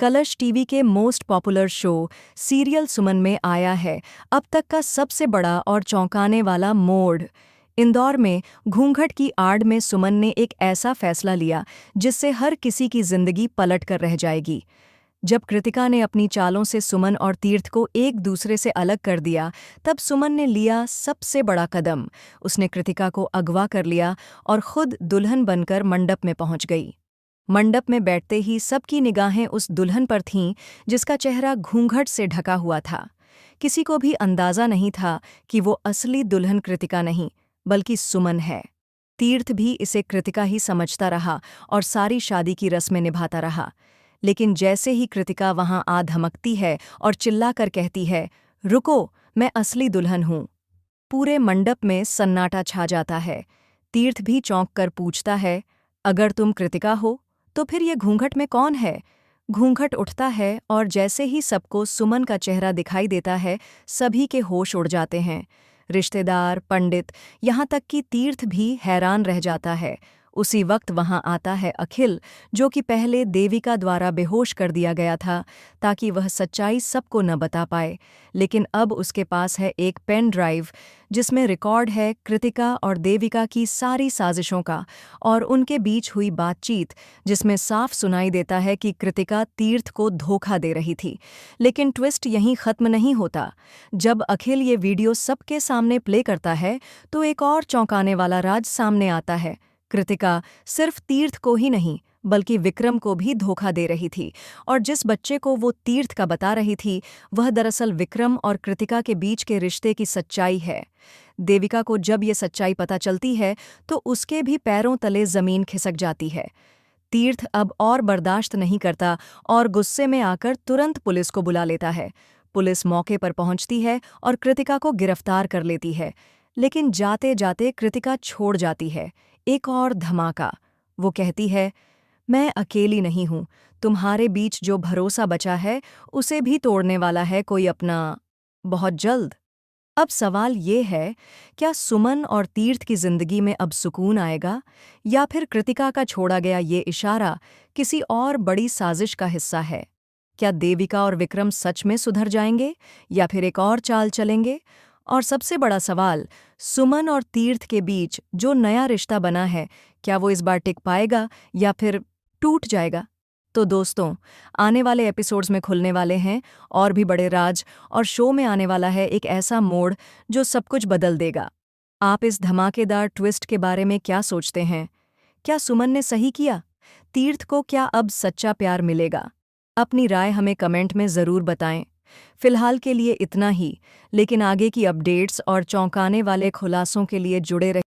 कलश टीवी के most popular show serial सुमन में आया है अब तक का सबसे बड़ा और चौंकाने वाला मोड़। इंदौर में घूंघट की आड़ में सुमन ने एक ऐसा फैसला लिया जिससे हर किसी की जिंदगी पलट कर रह जाएगी। जब कृतिका ने अपनी चालों से सुमन और तीर्थ को एक दूसरे से अलग कर दिया, तब सुमन ने लिया सबसे बड़ा कदम। उसने कृतिका को अगवा कर लिया और खुद दुल्हन बनकर मंडप में पहुंच गई। मंडप में बैठते ही सबकी निगाहें उस दुल्हन पर थीं जिसका चेहरा घूंघट से ढका हुआ था। किसी को भी अंदाजा नहीं था कि वो असली दुल्हन कृतिका नहीं बल्कि सुमन है। तीर्थ भी इसे कृतिका ही समझता रहा और सारी शादी की रस्में निभाता रहा। लेकिन जैसे ही कृतिका वहां आ धमकती है और चिल्लाकर कहती है, रुको, मैं असली दुल्हन हूं, पूरे मंडप में सन्नाटा छा जाता है। तीर्थ भी चौंक कर पूछता है, अगर तुम कृतिका हो तो फिर ये घूंघट में कौन है? घूंघट उठता है और जैसे ही सबको सुमन का चेहरा दिखाई देता है, सभी के होश उड़ जाते हैं। रिश्तेदार, पंडित, यहाँ तक कि तीर्थ भी हैरान रह जाता है। उसी वक्त वहां आता है अखिल, जो कि पहले देविका द्वारा बेहोश कर दिया गया था ताकि वह सच्चाई सबको न बता पाए। लेकिन अब उसके पास है एक पेन ड्राइव जिसमें रिकॉर्ड है कृतिका और देविका की सारी साजिशों का और उनके बीच हुई बातचीत, जिसमें साफ सुनाई देता है कि कृतिका तीर्थ को धोखा दे रही थी। लेकिन ट्विस्ट यहीं खत्म नहीं होता। जब अखिल ये वीडियो सबके सामने प्ले करता है तो एक और चौंकाने वाला राज सामने आता है। कृतिका सिर्फ तीर्थ को ही नहीं बल्कि विक्रम को भी धोखा दे रही थी, और जिस बच्चे को वो तीर्थ का बता रही थी वह दरअसल विक्रम और कृतिका के बीच के रिश्ते की सच्चाई है। देविका को जब ये सच्चाई पता चलती है तो उसके भी पैरों तले जमीन खिसक जाती है। तीर्थ अब और बर्दाश्त नहीं करता और गुस्से में आकर तुरंत पुलिस को बुला लेता है। पुलिस मौके पर पहुंचती है और कृतिका को गिरफ्तार कर लेती है। लेकिन जाते जाते कृतिका छोड़ जाती है। एक और धमाका। वो कहती है, मैं अकेली नहीं हूं, तुम्हारे बीच जो भरोसा बचा है उसे भी तोड़ने वाला है कोई अपना, बहुत जल्द। अब सवाल ये है, क्या सुमन और तीर्थ की जिंदगी में अब सुकून आएगा, या फिर कृतिका का छोड़ा गया ये इशारा किसी और बड़ी साजिश का हिस्सा है? क्या देविका और विक्रम सच में सुधर जाएंगे या फिर एक और चाल चलेंगे? और सबसे बड़ा सवाल, सुमन और तीर्थ के बीच जो नया रिश्ता बना है, क्या वो इस बार टिक पाएगा या फिर टूट जाएगा? तो दोस्तों, आने वाले एपिसोड्स में खुलने वाले हैं और भी बड़े राज, और शो में आने वाला है एक ऐसा मोड़ जो सब कुछ बदल देगा। आप इस धमाकेदार ट्विस्ट के बारे में क्या सोचते हैं? क्या सुमन ने सही किया? तीर्थ को क्या अब सच्चा प्यार मिलेगा? अपनी राय हमें कमेंट में ज़रूर बताएं। फिलहाल के लिए इतना ही, लेकिन आगे की अपडेट्स और चौंकाने वाले खुलासों के लिए जुड़े रहें।